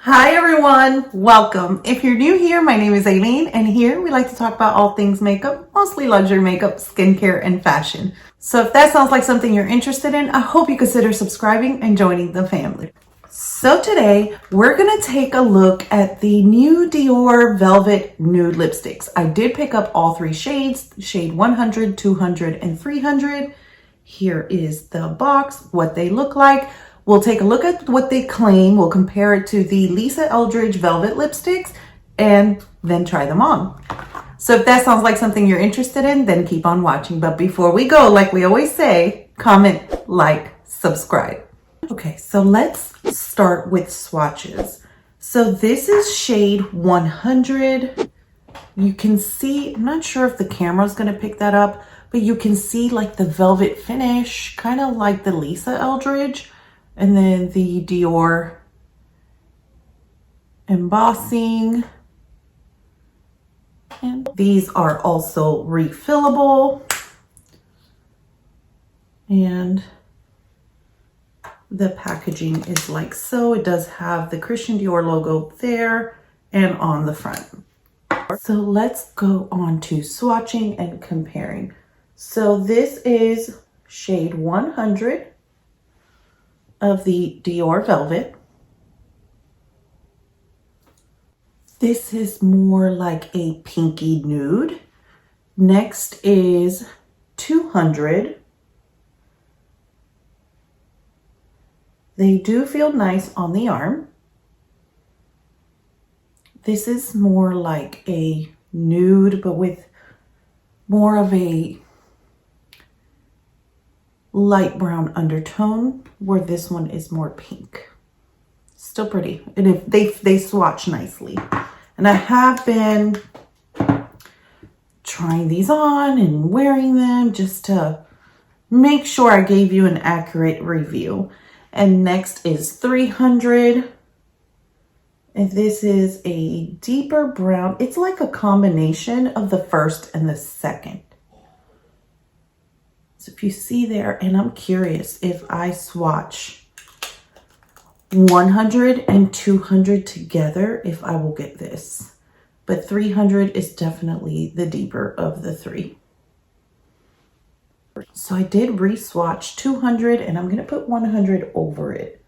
Hi everyone, welcome. If you're new here, my name is Aileen, and here we like to talk about all things makeup, mostly luxury makeup, skincare, and fashion. So if that sounds like something you're interested in, I hope you consider subscribing and joining the family. So today, we're gonna take a look at the new Dior Velvet Nude lipsticks. I did pick up all three shades, shade 100, 200, and 300. Here is the box, what they look like. We'll take a look at what they claim. We'll compare it to the Lisa Eldridge Velvet lipsticks and then try them on. So if that sounds like something you're interested in, then keep on watching. But before we go, like we always say, comment, like, subscribe. Okay, so let's start with swatches. So this is shade 100. You can see, I'm not sure if the camera's gonna pick that up, but you can see like the velvet finish, kind of like the Lisa Eldridge. And then the Dior embossing. And these are also refillable. And the packaging is like so. It does have the Christian Dior logo there and on the front. So let's go on to swatching and comparing. So this is shade 100. Of the Dior Velvet. This is more like a pinky nude. Next is 200. They do feel nice on the arm. This is more like a nude, but with more of a light brown undertone, where this one is more pink. Still pretty, and if they swatch nicely. And I have been trying these on and wearing them just to make sure I gave you an accurate review. And next is 300. And this is a deeper brown. It's like a combination of the first and the second. So if you see there, and I'm curious if I swatch 100 and 200 together, if I will get this. But 300 is definitely the deeper of the three. So I did re-swatch 200, and I'm going to put 100 over it.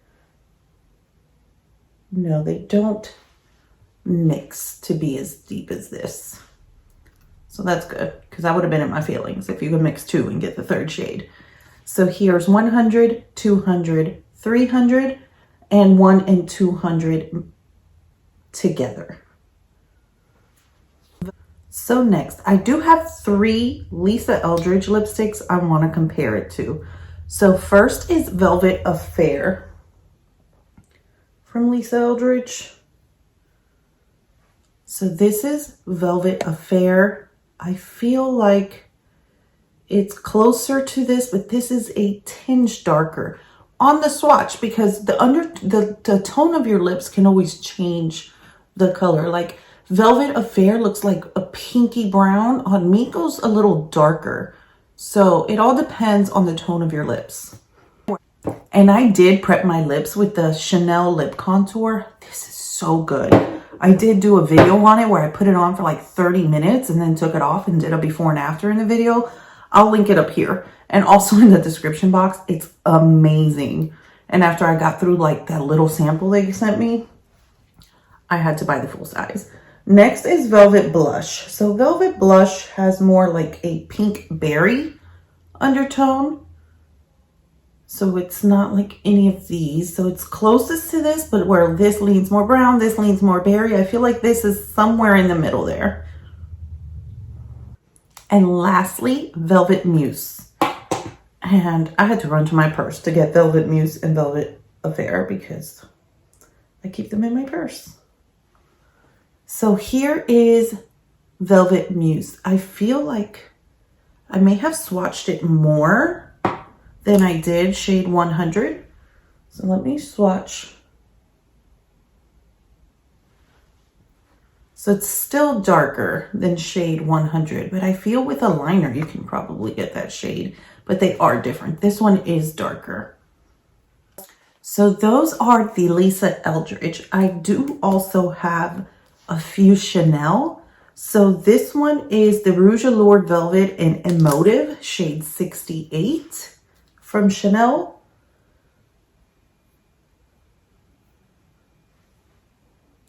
No, they don't mix to be as deep as this. So that's good, because I would have been in my feelings if you could mix two and get the third shade. So here's 100, 200, 300, and 1 and 200 together. So next, I do have 3 Lisa Eldridge lipsticks I want to compare it to. So first is Velvet Affair from Lisa Eldridge. So this is Velvet Affair. I feel like it's closer to this, but this is a tinge darker on the swatch, because the tone of your lips can always change the color. Like Velvet Affair looks like a pinky brown. On me, goes a little darker. So it all depends on the tone of your lips. And I did prep my lips with the Chanel lip contour. This is so good. I did do a video on it where I put it on for like 30 minutes and then took it off and did a before and after in the video. I'll link it up here and also in the description box. It's amazing. And after I got through like that little sample they sent me, I had to buy the full size. Next is Velvet Blush. So Velvet Blush has more like a pink berry undertone. So it's not like any of these. So it's closest to this, but where this leans more brown, this leans more berry. I feel like this is somewhere in the middle there. And lastly, Velvet Mousse. And I had to run to my purse to get Velvet Mousse and Velvet Affair because I keep them in my purse. So here is Velvet Mousse. I feel like I may have swatched it more than I did shade 100. So let me swatch. So it's still darker than shade 100, but I feel with a liner you can probably get that shade, but they are different. This one is darker. So those are the Lisa Eldridge. I do also have a few Chanel. So this one is the Rouge Allure Velvet in Emotive, shade 68 from Chanel.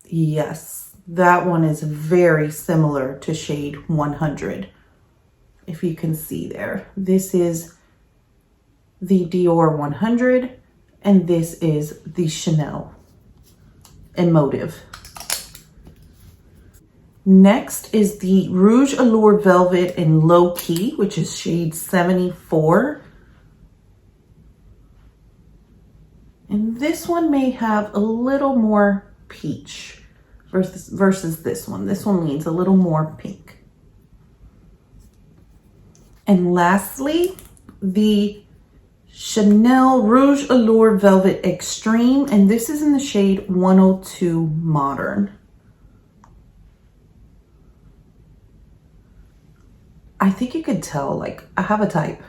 Yes, that one is very similar to shade 100. If you can see there, this is the Dior 100 and this is the Chanel Emotive. Next is the Rouge Allure Velvet in Low Key, which is shade 74. And this one may have a little more peach versus this one. This one leans a little more pink. And lastly, the Chanel Rouge Allure Velvet Extreme, and this is in the shade 102 Modern. I think you could tell, like, I have a type.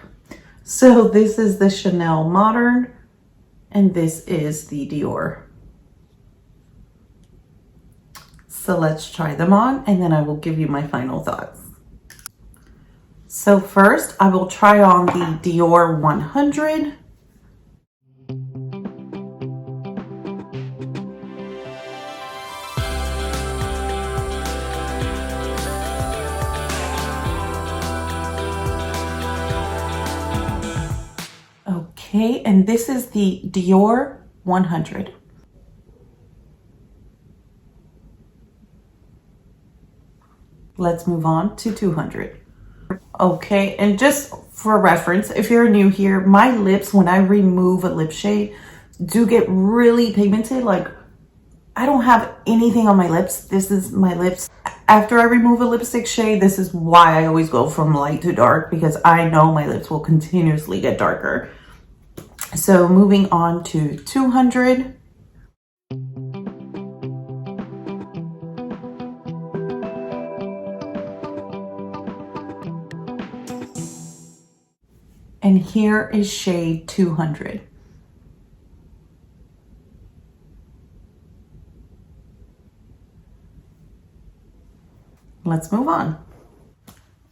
So this is the Chanel Modern, and this is the Dior. So let's try them on, and then I will give you my final thoughts. So first, I will try on the Dior 100. Okay, and this is the Dior 100. Let's move on to 200. Okay, and just for reference, if you're new here, my lips, when I remove a lip shade, do get really pigmented. Like, I don't have anything on my lips. This is my lips. After I remove a lipstick shade, this is why I always go from light to dark, because I know my lips will continuously get darker. So moving on to 200. And here is shade 200. Let's move on.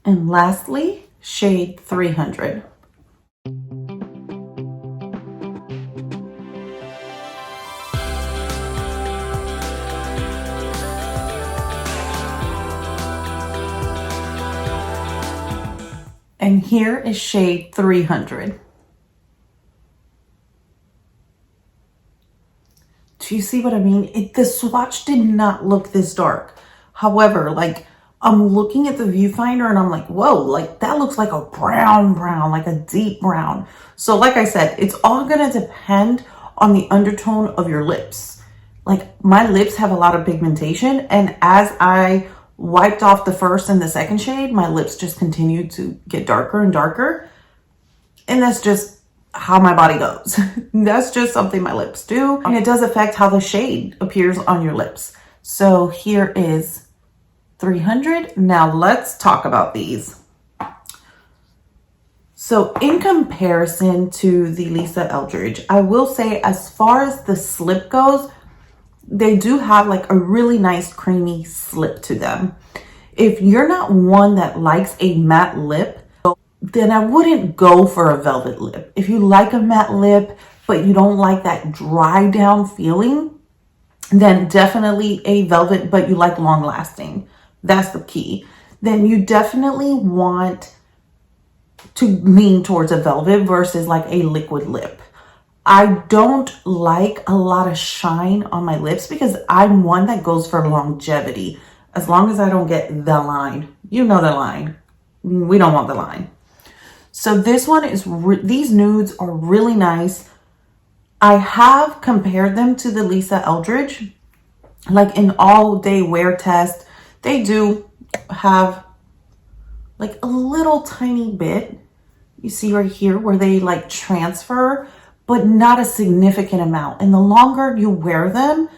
And lastly, shade 300. And here is shade 300. Do you see what I mean? The swatch did not look this dark. However, like, I'm looking at the viewfinder and I'm like, whoa, like that looks like a brown, like a deep brown. So like I said, it's all gonna depend on the undertone of your lips. Like, my lips have a lot of pigmentation, and as I wiped off the first and the second shade, my lips just continued to get darker and darker. And that's just how my body goes. That's just something my lips do. And it does affect how the shade appears on your lips. So here is 300. Now let's talk about these. So in comparison to the Lisa Eldridge, I will say, as far as the slip goes, they do have like a really nice creamy slip to them. If you're not one that likes a matte lip, then I wouldn't go for a velvet lip. If you like a matte lip, but you don't like that dry down feeling, then definitely a velvet, but you like long lasting. That's the key. Then you definitely want to lean towards a velvet versus like a liquid lip. I don't like a lot of shine on my lips because I'm one that goes for longevity. As long as I don't get the line, you know, the line. We don't want the line. So this one is, these nudes are really nice. I have compared them to the Lisa Eldridge. Like in all day wear test, they do have like a little tiny bit. You see right here where they like transfer, but not a significant amount. And the longer you wear them,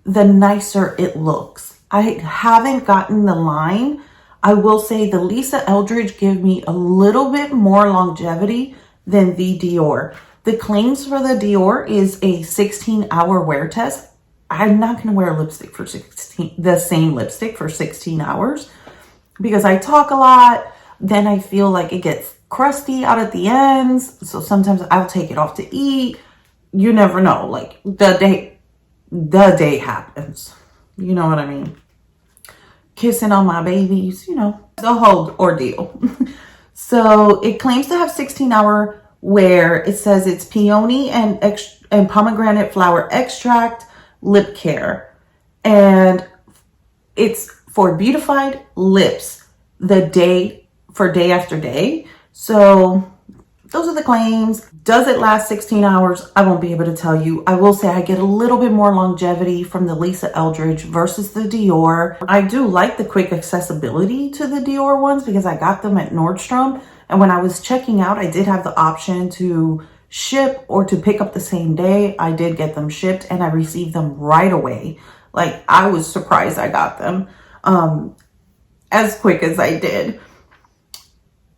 the nicer it looks. I haven't gotten the line. I will say the Lisa Eldridge give me a little bit more longevity than the Dior. The claims for the Dior is a 16-hour wear test. I'm not going to wear a lipstick for the same lipstick for 16 hours because I talk a lot. Then I feel like it gets crusty out at the ends. So sometimes I'll take it off to eat. You never know. Like the day happens. You know what I mean? Kissing on my babies, you know, the whole ordeal. So it claims to have 16-hour wear. It says it's peony and pomegranate flower extract lip care, and it's for beautified lips day after day. So those are the claims. Does it last 16 hours? I won't be able to tell you. I will say I get a little bit more longevity from the Lisa Eldridge versus the Dior. I do like the quick accessibility to the Dior ones because I got them at Nordstrom. And when I was checking out, I did have the option to ship or to pick up the same day. I did get them shipped and I received them right away. Like, I was surprised I got them as quick as I did.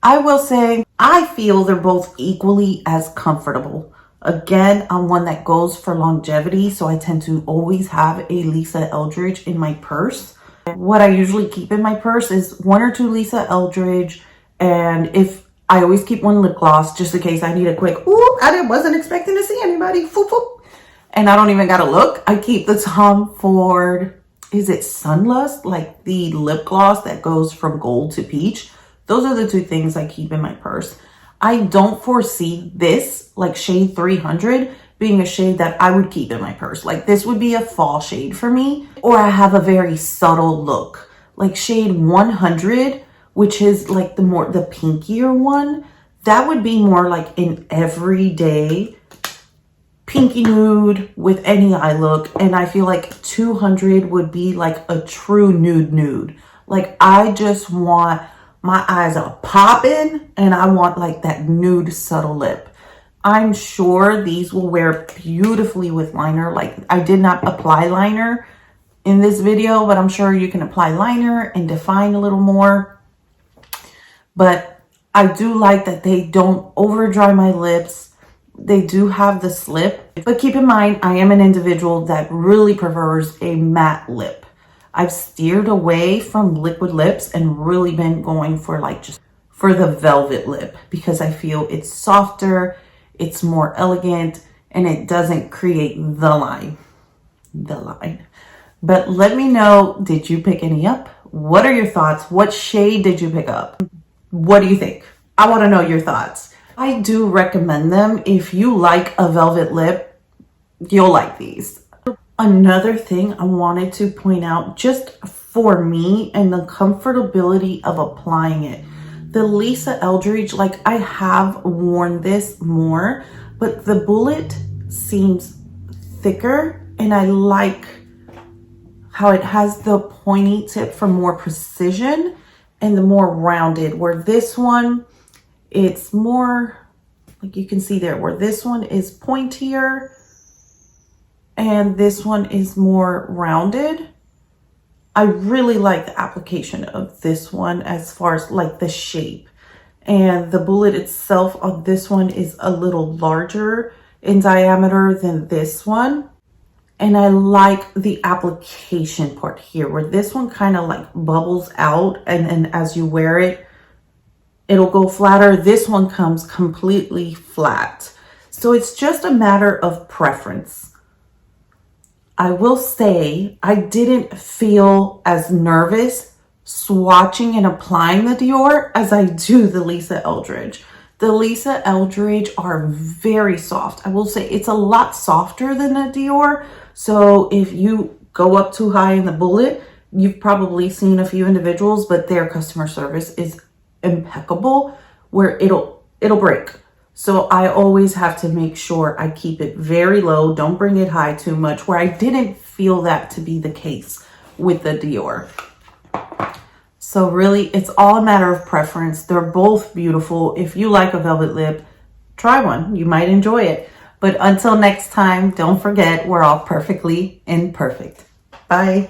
I will say, I feel they're both equally as comfortable. Again, I'm one that goes for longevity, so I tend to always have a Lisa Eldridge in my purse. What I usually keep in my purse is 1 or 2 Lisa Eldridge, and if I always keep 1 lip gloss just in case I need a quick, ooh, I wasn't expecting to see anybody, foop, foop. And I don't even gotta look. I keep the Tom Ford, is it Sunlust? Like the lip gloss that goes from gold to peach. Those are the 2 things I keep in my purse. I don't foresee this, like shade 300, being a shade that I would keep in my purse. Like this would be a fall shade for me. Or I have a very subtle look. Like shade 100, which is like the pinkier one. That would be more like an everyday pinky nude with any eye look. And I feel like 200 would be like a true nude. Like I just want... my eyes are popping and I want like that nude subtle lip. I'm sure these will wear beautifully with liner. Like I did not apply liner in this video, but I'm sure you can apply liner and define a little more. But I do like that they don't over dry my lips. They do have the slip, but keep in mind, I am an individual that really prefers a matte lip. I've steered away from liquid lips and really been going for like just for the velvet lip because I feel it's softer, it's more elegant, and it doesn't create the line. But let me know, did you pick any up? What are your thoughts? What shade did you pick up? What do you think? I want to know your thoughts. I do recommend them. If you like a velvet lip, you'll like these. Another thing I wanted to point out just for me and the comfortability of applying it. The Lisa Eldridge, like I have worn this more, but the bullet seems thicker and I like how it has the pointy tip for more precision and the more rounded, where this one, it's more, like you can see there, where this one is pointier and this one is more rounded. I really like the application of this one as far as like the shape, and the bullet itself on this one is a little larger in diameter than this one. And I like the application part here where this one kind of like bubbles out, and then as you wear it, it'll go flatter. This one comes completely flat. So it's just a matter of preference. I will say I didn't feel as nervous swatching and applying the Dior as I do the Lisa Eldridge. The Lisa Eldridge are very soft. I will say it's a lot softer than the Dior. So if you go up too high in the bullet, you've probably seen a few individuals, but their customer service is impeccable where it'll break. So I always have to make sure I keep it very low. Don't bring it high too much, where I didn't feel that to be the case with the Dior. So really, it's all a matter of preference. They're both beautiful. If you like a velvet lip, try one. You might enjoy it. But until next time, don't forget, we're all perfectly imperfect. Bye.